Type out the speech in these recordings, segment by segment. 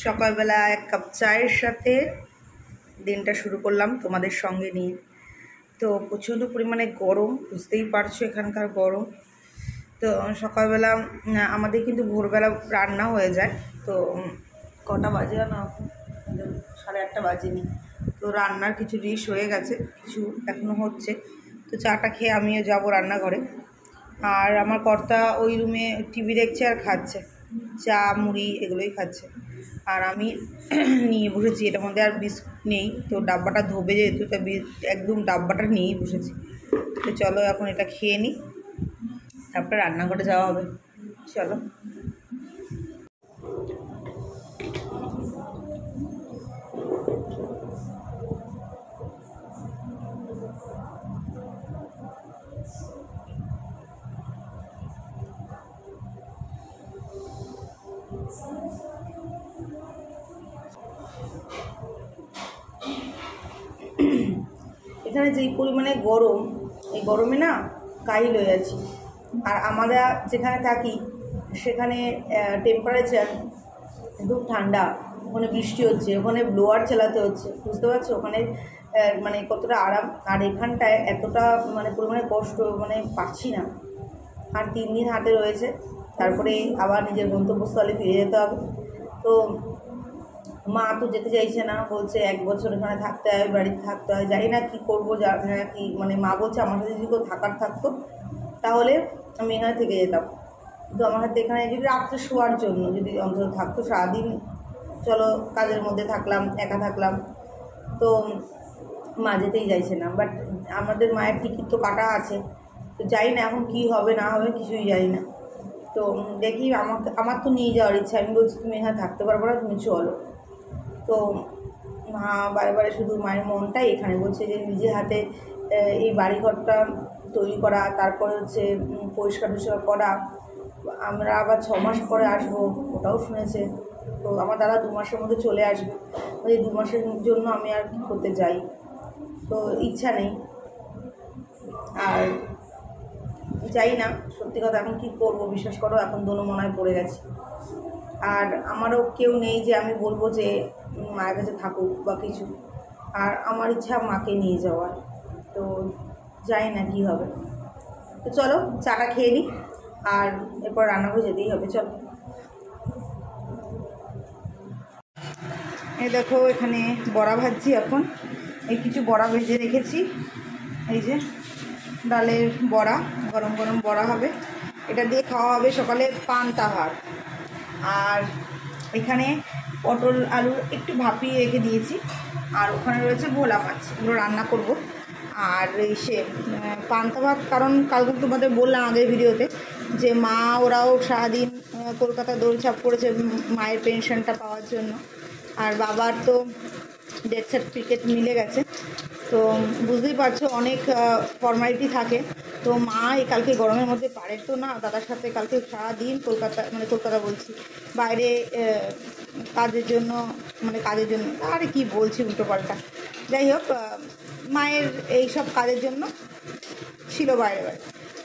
সকালবেলা এক কাপ চায়ের সাথে দিনটা শুরু করলাম তোমাদের সঙ্গে নিয়ে। তো প্রচণ্ড পরিমাণে গরম, বুঝতেই পারছো এখানকার গরম। তো সকালবেলা আমাদের কিন্তু ভোরবেলা রান্না হয়ে যায়। তো কটা বাজে না, 8:30 বাজেনি। তো রান্নার কিছু ডিশ হয়ে গেছে, কিছু এখনও হচ্ছে। তো চাটা খেয়ে আমিও যাব রান্নাঘরে। আর আমার কর্তা ওই রুমে টিভি দেখছে আর খাচ্ছে, চা মুড়ি এগুলোই খাচ্ছে। আর আমি নিয়ে বসেছি, এটার মধ্যে আর বিস্কুট নেই, তো ডাব্বাটা ধোবে যেহেতু, তাই একদম ডাব্বাটা নিয়েই বসেছি। তো চলো এখন এটা খেয়ে নিই, তারপরে রান্নাঘরে যাওয়া হবে। চলো। এখানে যেই পরিমাণে গরম, এই গরমে না কাহিল হয়ে যাচ্ছি। আর আমরা যেখানে থাকি সেখানে টেম্পারেচার একদম ঠান্ডা, ওখানে বৃষ্টি হচ্ছে, ওখানে ব্লোয়ার চালাতে হচ্ছে, বুঝতে পারছো ওখানে মানে কতটা আরাম। আর এখানটায় এতটা মানে পরিমাণে কষ্ট, মানে পাচ্ছি না। আর 3 দিন হাতে রয়েছে, তারপরে আবার নিজের গন্তব্যস্থলে ফিরে যেতে হবে। তো মা তো যেতে চাইছে না, বলছে 1 বছর এখানে থাকতে হয়, বাড়িতে থাকতে হয়। জানি না কী করবো, জানি না কি, মানে মা বলছে আমার সাথে যদি কেউ থাকার থাকতো তাহলে আমি এখানে থেকে যেতাম। কিন্তু আমার হাতে এখানে যদি রাত্রে শোয়ার জন্য যদি অন্তত থাকতো, সারাদিন চলো কাজের মধ্যে থাকলাম, একা থাকলাম। তো মা যেতেই চাইছে না। বাট আমাদের মায়ের টিকিট তো কাটা আছে, তো জানি না এখন কী হবে না হবে, কিছুই জানি না। তো দেখি, আমার তো নিয়ে যাওয়ার ইচ্ছা। আমি বলছি তুমি এখানে থাকতে পারবো না, তুমি চলো। তো মা বারে বারে শুধু মায়ের মনটাই এখানে, বলছে যে নিজের হাতে এই বাড়িঘরটা তৈরি করা, তারপরে হচ্ছে পরিষ্কার টরিষ্কার করা। আমরা আবার 6 মাস পরে আসবো, ওটাও শুনেছে। তো আমার দাদা 2 মাসের মধ্যে চলে আসবে, ওই 2 মাসের জন্য আমি আর কী করতে যাই, তো ইচ্ছা নেই। আর যাই না, সত্যি কথা এখন কী করবো, বিশ্বাস করো এখন দোনো-মনায় পড়ে গেছি। আর আমারও কেউ নেই যে আমি বলবো যে মায়ের কাছে থাকুক বা কিছু। আর আমার ইচ্ছা মাকে নিয়ে যাওয়ার, তো জানি না কী হবে। তো চলো চাটা খেয়ে নিই, আর এরপর রান্নাঘরে যেতেই হবে। চলো। এই দেখো এখানে বড়া ভাজছি এখন। এই কিছু বড়া ভেজে রেখেছি, এই যে ডালের বড়া, গরম গরম বড়া হবে, এটা দিয়ে খাওয়া হবে সকালে পান্তা ভাত। আর এখানে পটল আলু একটু ভাপিয়ে রেখে দিয়েছি, আর ওখানে রয়েছে ভোলা মাছ, এগুলো রান্না করব। আর সে পান্তা ভাত, কারণ কালকে তোমাদের বললাম আগের ভিডিওতে যে মা ওরাও সারাদিন কলকাতা দৌড়ঝাঁপ করেছে মায়ের পেনশনটা পাওয়ার জন্য। আর বাবার তো ডেথ সার্টিফিকেট মিলে গেছে, তো বুঝতেই পারছো অনেক ফর্মালিটি থাকে। তো মা এই কালকে গরমের মধ্যে পারে তো না, দাদার সাথে কালকে সারাদিন কলকাতা বলছি, বাইরে কাজের জন্য, আরে কি বলছি উল্টোপাল্টা, যাই হোক মায়ের এই সব কাজের জন্য ছিল বাইরে।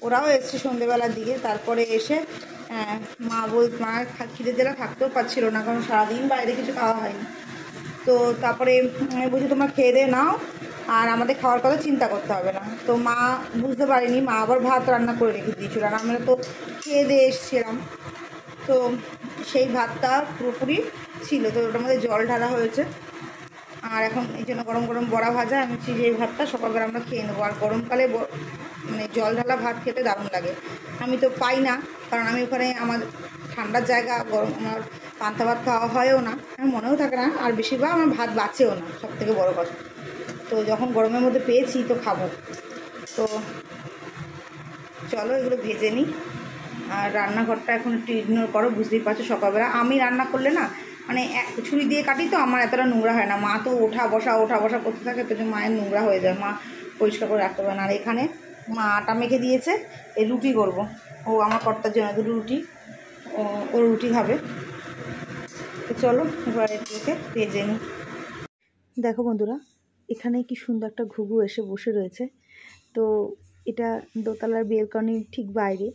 ওরাও এসছে সন্ধ্যেবেলার দিকে। তারপরে এসে মা খিদে জেলা থাকতেও পারছিল না, কারণ সারাদিন বাইরে কিছু খাওয়া হয়নি। তো তারপরে আমি বলছি তোমরা খেয়ে দিয়ে নাও, আর আমাদের খাওয়ার কথা চিন্তা করতে হবে না। তো মা বুঝতে পারিনি, মা আবার ভাত রান্না করে রেখে দিয়েছিল, আর আমরা তো খেয়ে দিয়ে এসেছিলাম। তো সেই ভাতটা পুরোপুরি ছিল, তো ওটার মধ্যে জল ঢালা হয়েছে। আর এখন এই জন্য গরম গরম বড়া ভাজা, আমি এই ভাতটা সকালবেলা আমরা খেয়ে নেবো। আর গরমকালে মানে জল ঢালা ভাত খেতে দারুণ লাগে। আমি তো পাই না, কারণ আমি ওখানে আমার ঠান্ডার জায়গা, গরম আমার পান্তা ভাত খাওয়া হয়ও না, আমার মনেও থাকে না, আর বেশিরভাগ আমার ভাত বাঁচেও না, সবথেকে বড় কথা। তো যখন গরমের মধ্যে পেয়েছি তো খাবো। তো চলো এগুলো ভেজে নিই। আর রান্নাঘরটা এখন একটু ইগনোর করো, বুঝতেই পারছো সকালবেলা আমি রান্না করলে না, মানে ছুরি দিয়ে কাটি তো আমার এতটা নোংরা হয় না। মা তো ওঠা বসা করতে থাকে, তো মায়ের নোংরা হয়ে যায়, মা পরিষ্কার করে রাখতে পারে না। আর এখানে মা আটা মেখে দিয়েছে, এই রুটি করব, ও আমার কর্তার জন্য 2 রুটি, ও রুটি খাবে। তো চলো এবার এগুলোকে ভেজে নিই। দেখো বন্ধুরা, এখানে কি সুন্দর একটা ঘুঘু এসে বসে রয়েছে। তো এটা দোতলার বেলকনির ঠিক বাইরে।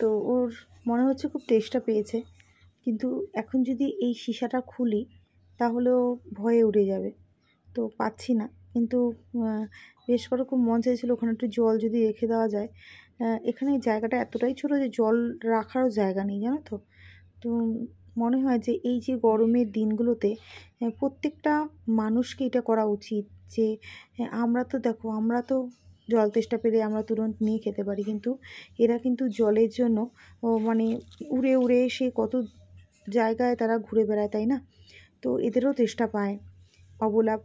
তো ওর মনে হচ্ছে খুব টেস্টটা পেয়েছে, কিন্তু এখন যদি এই সিসাটা খুলি তাহলেও ভয়ে উড়ে যাবে, তো পাচ্ছি না। কিন্তু বেশ করে খুব মন চাইছিল ওখানে একটু জল যদি রেখে দেওয়া যায়। এখানে জায়গাটা এতটাই ছোটো যে জল রাখারও জায়গা নেই, জানো তো। তো মনে হয় যে এই যে গরমের দিনগুলোতে প্রত্যেকটা মানুষকে এটা করা উচিত যে আমরা তো দেখো, আমরা তো জল তেষ্টা পেলে আমরা তুরন্ত নিয়ে খেতে পারি, কিন্তু এরা কিন্তু জলের জন্য মানে উড়ে উড়ে সে কত জায়গায় তারা ঘুরে বেড়ায়, তাই না? তো এদেরও তেষ্টা পায়, অবলা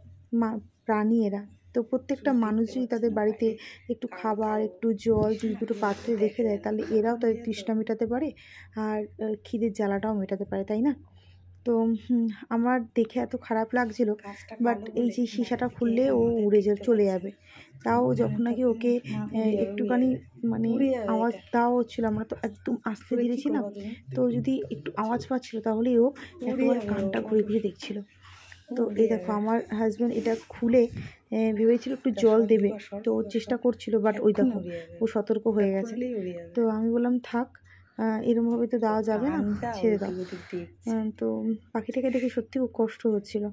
প্রাণী এরা। তো প্রত্যেকটা মানুষ যদি তাদের বাড়িতে একটু খাবার, একটু জল যদি দুটো পাত্রে রেখে দেয়, তাহলে এরাও তাদের তৃষ্ণা মেটাতে পারে আর খিদের জ্বালাটাও মেটাতে পারে, তাই না? তো আমার দেখে এত খারাপ লাগছিল, বাট এই যে সিসাটা খুললে ও উড়ে চলে যাবে। তাও যখন নাকি ওকে একটুখানি মানে আওয়াজ দেওয়া হচ্ছিলো, আমরা তো একদম আস্তে দিয়েছিলাম, তো যদি একটু আওয়াজ পাচ্ছিল তাহলেই ও একেবারে কানটা ঘুরে ঘুরে দেখছিল। তো এই দেখো আমার হাজব্যান্ড এটা খুলে ভেবেছিল একটু জল দেবে, তো ও চেষ্টা করছিল, বাট ওই দেখো ও সতর্ক হয়ে গেছে। তো আমি বললাম থাক, এরমভাবে তো দেওয়া যাবে না, ছেড়ে দাও। তো পাখিটাকে দেখে সত্যি খুব কষ্ট হচ্ছিল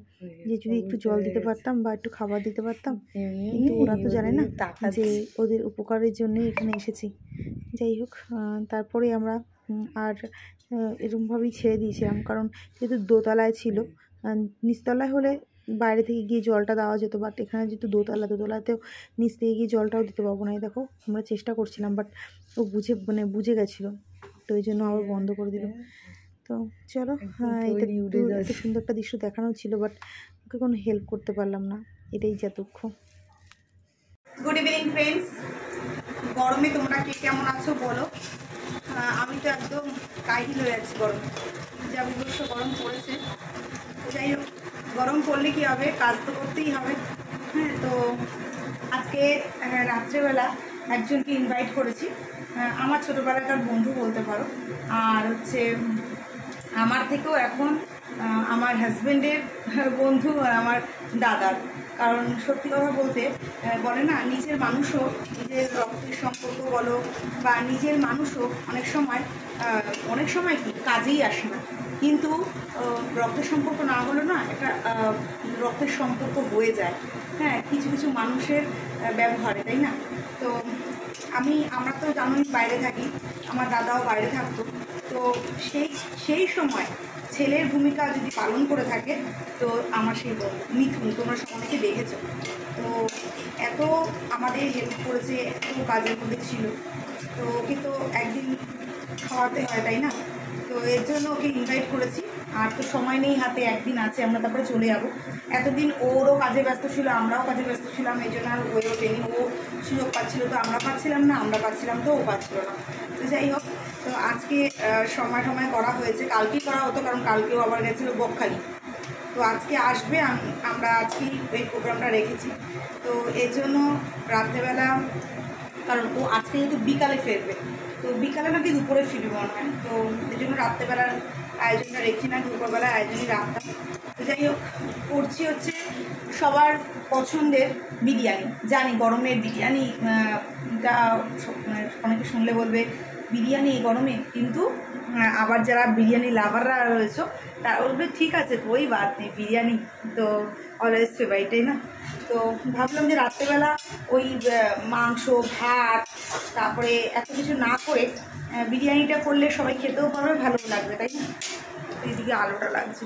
যে যদি একটু জল দিতে পারতাম বা একটু খাবার দিতে পারতাম, কিন্তু ওরা তো জানে না যে ওদের উপকারের জন্যই এখানে এসেছি। যাই হোক, তারপরে আমরা আর এরকমভাবেই ছেড়ে দিয়েছিলাম, কারণ যেহেতু দোতলায় ছিল, নিচতলায় হলে বাইরে থেকে গিয়ে জলটা দেওয়া যেত, বাট এখানে যেহেতু দোতলাতেও নিচ থেকে গিয়ে জলটাও দিতে পারবো না। দেখো আমরা চেষ্টা করছিলাম, বাট ও বুঝে গেছিলো, তো ওই জন্য আবার বন্ধ করে দিল। তো চলো, এটা এত সুন্দর একটা দৃশ্য দেখানো ছিল, বাট ওকে কোনো হেল্প করতে পারলাম না, এটাই যা দুঃখ। গুড ইভিনিং ফ্রেন্ডস, গরমে তোমরা কে কেমন আছো বলো। আমি তো একদম কাহিল হয়ে যাচ্ছি গরমে, যা বিভৎস গরম পড়েছে। যাই হোক, গরম পড়লে কী হবে, কাজ তো করতেই হবে। হ্যাঁ, তো আজকে রাত্রেবেলা একজনকে ইনভাইট করেছি, আমার ছোটোবেলাকার বন্ধু বলতে পারো, আর হচ্ছে আমার থেকেও এখন আমার হাজব্যান্ডের বন্ধু আর আমার দাদার। কারণ সত্যি কথা বলতে বলে না, নিজের মানুষও, নিজের রক্তের সম্পর্ক বলো বা নিজের মানুষও অনেক সময় কি কাজেই আসে না, কিন্তু রক্তের সম্পর্ক না হলে না একটা রক্তের সম্পর্ক হয়ে যায়। হ্যাঁ, কিছু কিছু মানুষের ব্যবহারে, তাই না? তো আমরা তো জানোই বাইরে থাকি, আমার দাদাও বাইরে থাকতো। তো সেই সময় ছেলের ভূমিকা যদি পালন করে থাকে, তো আমার সেই মিথুন, তোমরা অনেকে দেখেছো, তো এত আমাদের হেল্প করেছে, এত কাজের মধ্যে ছিল, তো ওকে তো একদিন খাওয়াতে হয়, তাই না? তো এর জন্য ওকে ইনভাইট করেছি। আর তো সময় নেই হাতে, একদিন আছে, আমরা তারপরে চলে যাবো। এতদিন ওরও কাজে ব্যস্ত ছিল, আমরাও কাজে ব্যস্ত ছিলাম, এই জন্য আর হয়ে ওঠেনি। ও সুযোগ পাচ্ছিল তো আমরা পাচ্ছিলাম না, আমরা পাচ্ছিলাম তো ও পাচ্ছিল না। তো যাই হোক, তো আজকে সময় করা হয়েছে, কালকেই করা হতো, কারণ কালকেও আবার গেছিলো বকখালি। তো আজকে আসবে, আমরা আজকেই এই প্রোগ্রামটা রেখেছি। তো এর জন্য রাত্রেবেলা, কারণ ও আজকে যেহেতু বিকালে ফিরবে, তো বিকালে নাকি দুপুরে ফিরবে মনে হয়, তো এই জন্য রাত্রেবেলার আয়োজনটা রেখে না, দুপুরবেলার আয়োজনই রাখতাম। তো যাই হোক, করছি হচ্ছে সবার পছন্দের বিরিয়ানি। জানি গরমের বিরিয়ানিটা অনেকে শুনলে বলবে বিরিয়ানি এই গরমে, কিন্তু আবার যারা বিরিয়ানি লাভাররা রয়েছে তারা বলবে ঠিক আছে, ওই বাদ নেই, বিরিয়ানি তো অলওয়েজ ফেভারিট, তাই না? তো ভাবলাম যে রাত্রেবেলা ওই মাংস ভাত তারপরে এত কিছু না করে বিরিয়ানিটা করলে সবাই খেতেও পারবে, ভালো লাগবে, তাই না? এইদিকে আলোটা লাগছে,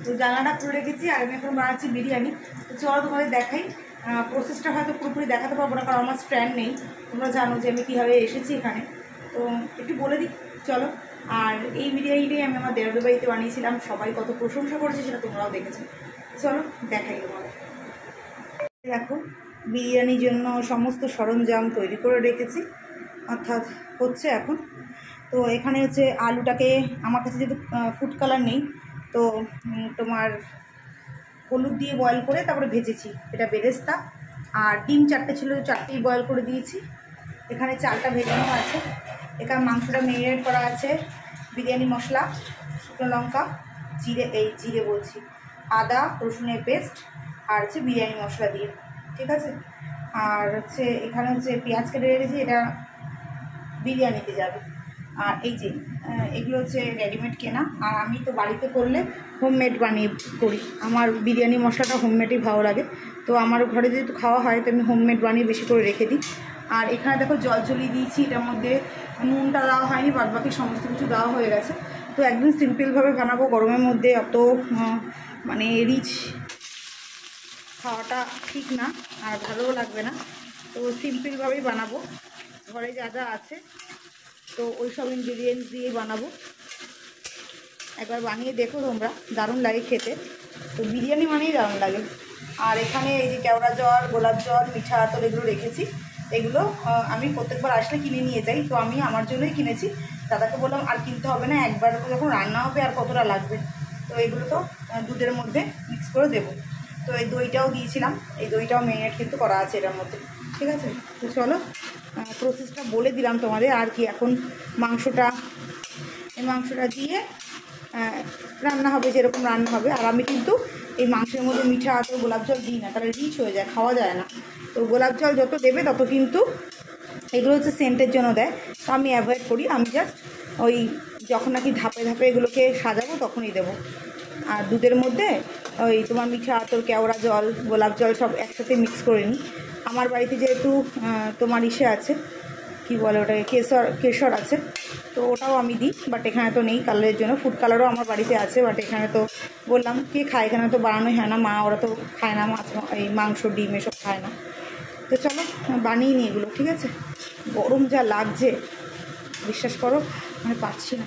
তো জানালাটা খুলে রেখেছি, আর আমি এখন বানাচ্ছি বিরিয়ানি। তো চলো তোমাদের দেখাই। প্রসেসটা হয়তো পুরোপুরি দেখাতে পারবো না, কারণ আমার স্ট্যান্ড নেই, তোমরা জানো যে আমি কীভাবে এসেছি এখানে, তো একটু বলে দিই চলো। আর এই বিরিয়ানিটাই আমি আমার দেওরের বাড়িতে বানিয়েছিলাম, সবাই কত প্রশংসা করেছে সেটা তোমরাও দেখেছো। চলো দেখাই তোমাদের। দেখো, বিরিয়ানির জন্য সমস্ত সরঞ্জাম তৈরি করে রেখেছি, অর্থাৎ হচ্ছে এখন। তো এখানে হচ্ছে আলুটাকে, আমার কাছে যেহেতু ফুড কালার নেই, তো তোমার হলুদ দিয়ে বয়েল করে তারপরে ভেজেছি, এটা বেরেস্তা। আর ডিম 4টে ছিল, 4টেই বয়েল করে দিয়েছি। এখানে চালটা ভেজানো আছে, এখানে মাংসটা ম্যারিনেট করা আছে, বিরিয়ানি মশলা, শুকনো লঙ্কা, জিরে বলছি, আদা রসুনের পেস্ট, আর হচ্ছে বিরিয়ানি মশলা দিয়ে, ঠিক আছে। আর হচ্ছে এখানে হচ্ছে পেঁয়াজ কেটে রেখেছি, এটা বিরিয়ানিতে যাবে। আর এই যে এগুলো হচ্ছে রেডিমেড কেনা, আর আমি তো বাড়িতে করলে হোমমেড বানিয়ে করি। আমার বিরিয়ানি মশলাটা হোমমেডই ভালো লাগে, তো আমার ঘরে যেহেতু খাওয়া হয় তো আমি হোমমেড বানিয়ে বেশি করে রেখে দিই। আর এখানে দেখো জল চলিয়ে দিয়েছি, এটার মধ্যে নুনটা দেওয়া হয়নি, বাদ বাকি সমস্ত কিছু দেওয়া হয়ে গেছে। তো একদম সিম্পলভাবে বানাবো, গরমের মধ্যে অত মানে রিচ খাওয়াটা ঠিক না আর ভালোও লাগবে না, তো সিম্পলভাবেই বানাবো। ঘরে যা যা আছে তো ওই সব ইনগ্রিডিয়েন্টস দিয়েই বানাবো। একবার বানিয়ে দেখো তোমরা, দারুণ লাগে খেতে। তো বিরিয়ানি মানেই দারুণ লাগে। আর এখানে এই যে কেওড়া জল, গোলাপ জল, মিঠা আতর এগুলো রেখেছি। এগুলো আমি প্রত্যেকবার আসলে কিনে নিয়ে যাই, তো আমি আমার জন্যই কিনেছি। দাদাকে বললাম আর কিনতে হবে না, একবার যখন রান্না হবে আর কতটা লাগবে। তো এগুলো তো দুধের মধ্যে মিক্স করে দেবো। তো এই দইটাও দিয়েছিলাম, এই দইটাও মেরিনেট কিন্তু করা আছে এটার মধ্যে, ঠিক আছে। তো চলো প্রসেসটা বলে দিলাম তোমাদের। আর কি এখন মাংসটা দিয়ে রান্না হবে, যেরকম রান্না হবে। আর আমি কিন্তু এই মাংসের মধ্যে মিঠা আতর, গোলাপ জল দিই না, তাহলে রিচ হয়ে যায়, খাওয়া যায় না। তো গোলাপ জল যত দেবে তত কিন্তু এগুলো হচ্ছে সেন্টের জন্য দেয়, তো আমি অ্যাভয়েড করি। আমি জাস্ট ওই যখন নাকি ধাপে ধাপে এগুলোকে সাজাবো তখনই দেবো। আর দুধের মধ্যে ওই তোমার মিঠা আতর, কেওড়া জল, গোলাপ জল সব একসাথে মিক্স করে নিই। আমার বাড়িতে যেহেতু তোমার আছে, কি বলে ওটাকে, কেশর আছে, তো ওটাও আমি দিই। বাট এখানে তো নেই কালারের জন্য। ফুড কালারও আমার বাড়িতে আছে, বাট এখানে তো বললাম কে খায়, এখানে তো বানানোই হয় না। মা ওরা তো খায় না, এই মাংস ডিম এসব খায় না। তো চলো বানিয়ে নিই এগুলো, ঠিক আছে। গরম যা লাগছে বিশ্বাস করো, আমি পারছি না।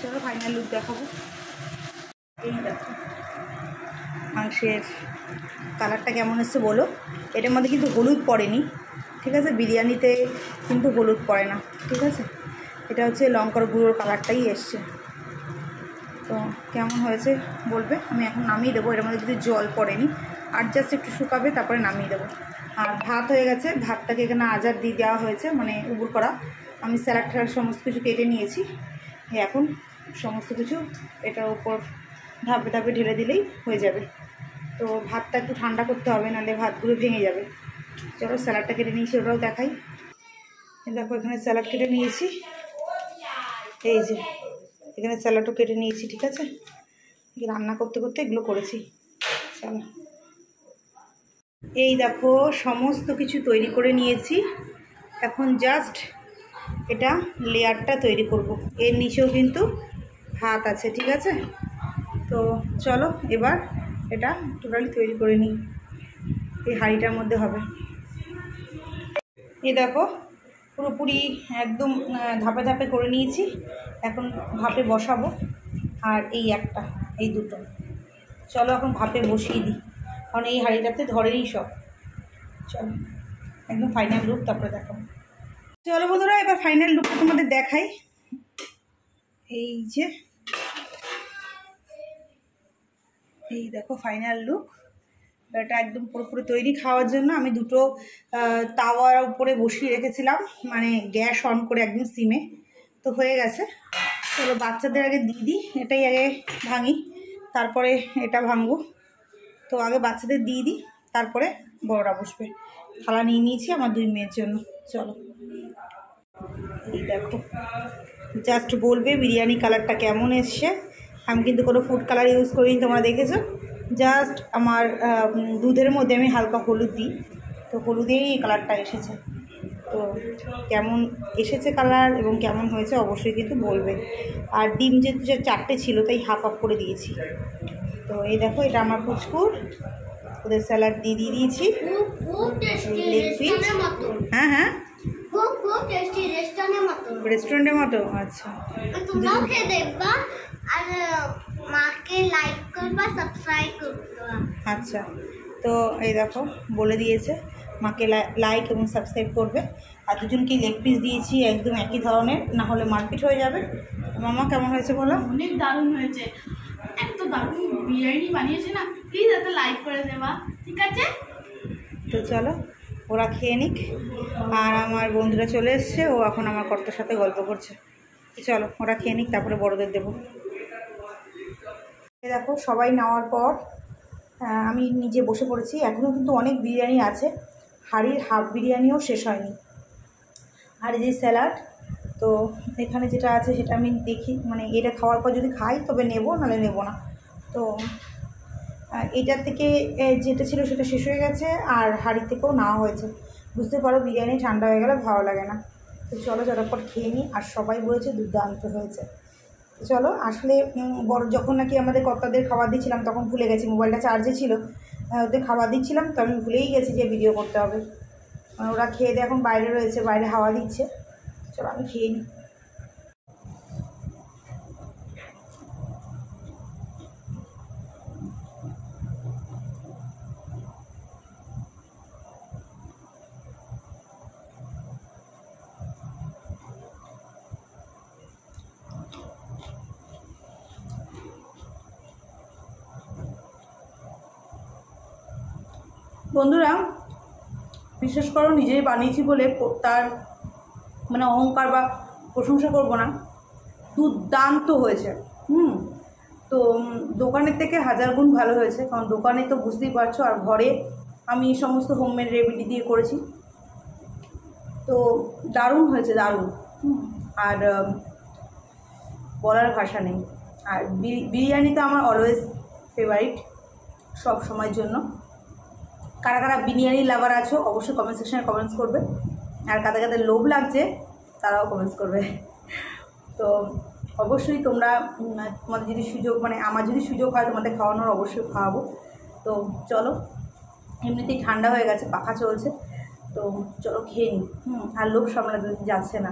চলো ফাইনাল লুক দেখাবো। এই দেখো মাংসের কালারটা কেমন এসছে বলো। এটার মধ্যে কিন্তু হলুদ পড়েনি, ঠিক আছে। বিরিয়ানিতে কিন্তু হলুদ পড়ে না, ঠিক আছে। এটা হচ্ছে লঙ্কার গুঁড়োর কালারটাই এসছে। তো কেমন হয়েছে বলবে। আমি এখন নামিয়ে দেবো, এর মধ্যে যদি জল পড়েনি, আর জাস্ট একটু শুকাবে তারপরে নামিয়ে দেবো। আর ভাত হয়ে গেছে, ভাতটাকে এখানে আজার দিয়ে দেওয়া হয়েছে, মানে উবুর করা। আমি স্যালাড ট্যালাড সমস্ত কিছু কেটে নিয়েছি। এখন সমস্ত কিছু এটার উপর ধাপে ধাপে ঢেলে দিলেই হয়ে যাবে। তো ভাতটা একটু ঠান্ডা করতে হবে, নাহলে ভাতগুলো ভেঙে যাবে। চলো স্যালাডটা কেটে নিয়েছি, ওটাও দেখাই। দেখো এখানে স্যালাড কেটে নিয়েছি, এই যে এখানে স্যালাডও কেটে নিয়েছি, ঠিক আছে। রান্না করতে করতে এগুলো করেছি। চলো এই দেখো সমস্ত কিছু তৈরি করে নিয়েছি। এখন জাস্ট এটা লেয়ারটা তৈরি করব। এর নিচেও কিন্তু ভাত আছে, ঠিক আছে। তো চলো এবার এটা টোটালি তৈরি করে নিই। এই হাঁড়িটার মধ্যে হবে। এই দেখো পুরোপুরি একদম ধাপে ধাপে করে নিয়েছি। এখন ভাপে বসাবো। আর এই দুটো চলো এখন ভাপে বসিয়ে দিই, কারণ এই হাঁড়িটাতে ধরেই সব। চলো একদম ফাইনাল লুক তারপরে দেখো। চলো বন্ধুরা এবার ফাইনাল লুকটা তোমাদের দেখাই। এই দেখো ফাইনাল লুক। এটা একদম পুরোপুরি তৈরি খাওয়ার জন্য। আমি দুটো তাওয়ার উপরে বসিয়ে রেখেছিলাম, মানে গ্যাস অন করে একদম সিমে। তো হয়ে গেছে। চলো বাচ্চাদের আগে দিয়ে দিই, এটাই আগে ভাঙি, তারপরে এটা ভাঙবো। তো আগে বাচ্চাদের দিয়ে দিই, তারপরে বড়রা বসবে। থালা নিয়ে নিয়েছি আমার 2 মেয়ের জন্য। চলো এই দেখো জাস্ট বলবে বিরিয়ানি কালারটা কেমন এসছে। আমি কিন্তু কোনো ফুড কালার ইউজ করিনি, তোমরা দেখেছো। জাস্ট আমার দুধের মধ্যে আমি হালকা হলুদ দিই, তো হলুদেই এই কালারটা এসেছে। তো কেমন এসেছে কালার এবং কেমন হয়েছে অবশ্যই কিন্তু বলবে। আর ডিম যেহেতু 4টে ছিল তাই হাফ করে দিয়েছি। তো এই দেখো এটা আমার পুচকুর, ওদের স্যালাড দিয়ে দিয়েছি। হ্যাঁ হ্যাঁ রেস্টুরেন্টের মতো। আচ্ছা আচ্ছা তো এই দেখো বলে দিয়েছে মাকে লাইক এবং সাবস্ক্রাইব করবে। আর দুজনকেই লেগ পিস দিয়েছি একদম একই ধরনের, না হলে মারপিট হয়ে যাবে। মামা কেমন হয়েছে বলো? অনেক দারুণ হয়েছে, এত দারুণ বিরিয়ানি বানিয়েছে না। প্লিজ একটা লাইক করে দেবা, ঠিক আছে? তো চলো ওরা খেয়ে নিক। আর আমার বন্ধুরা চলে এসছে, ও এখন আমার কর্তার সাথে গল্প করছে। চলো ওরা খেয়ে নিক, তারপরে বড়দের দেবো। দেখো সবাই নেওয়ার পর আমি নিজে বসে পড়েছি। এখনও কিন্তু অনেক বিরিয়ানি আছে, হাঁড়ির হাফ বিরিয়ানিও শেষ হয়নি। আর এই যে স্যালাড, তো তো এখানে যেটা আছে সেটা আমি দেখি, মানে এটা খাওয়ার পর যদি খাই তবে নেব, নাহলে নেব না। তো এটার থেকে যেটা ছিল সেটা শেষ হয়ে গেছে, আর হাঁড়ি থেকেও নেওয়া হয়েছে। বুঝতে পারো বিরিয়ানি ঠান্ডা হয়ে গেলে ভালো লাগে না। তো চলো ঝটপট খেয়ে নিই। আর সবাই বলেছে দুর্দান্ত হয়েছে। তো চলো, আসলে বড় যখন নাকি আমাদের কর্তাদের খাবার দিচ্ছিলাম তখন ভুলে গেছি, মোবাইলটা চার্জে ছিল, ওদের খাবার দিচ্ছিলাম, তো আমি ভুলেই গেছি যে ভিডিও করতে হবে। ওরা খেয়ে দিয়ে এখন বাইরে রয়েছে, বাইরে হাওয়া দিচ্ছে। চলো আমি খেয়ে নিই। বন্ধুরা, বিশেষ করো নিজেই বানিয়েছি বলে তার মানে অহংকার বা প্রশংসা করব না, দুর্দান্ত হয়েছে। তো দোকানের থেকে 1000 গুণ ভালো হয়েছে, কারণ দোকানে তো বুঝতেই পারছো, আর ঘরে আমি সমস্ত হোমমেড রেমেডি দিয়ে করেছি। তো দারুণ হয়েছে, দারুণ। আর বলার ভাষা নেই। আর বিরিয়ানি তো আমার অলওয়েজ ফেভারিট, সব সময়ের জন্য। কারা কারা বিরিয়ানি লাভার আছো অবশ্যই কমেন্ট সেকশনে কমেন্টস করবে, আর কাদের কাদের লোভ লাগছে তারাও কমেন্টস করবে। তো অবশ্যই তোমরা, তোমাদের যদি সুযোগ, মানে আমার যদি সুযোগ হয় তোমাদের খাওয়ানোর, অবশ্যই খাওয়াবো। তো চলো, এমনিতেই ঠান্ডা হয়ে গেছে, পাখা চলছে, তো চলো খেয়ে নিই। আর লোভ সামলাতে যাচ্ছে না।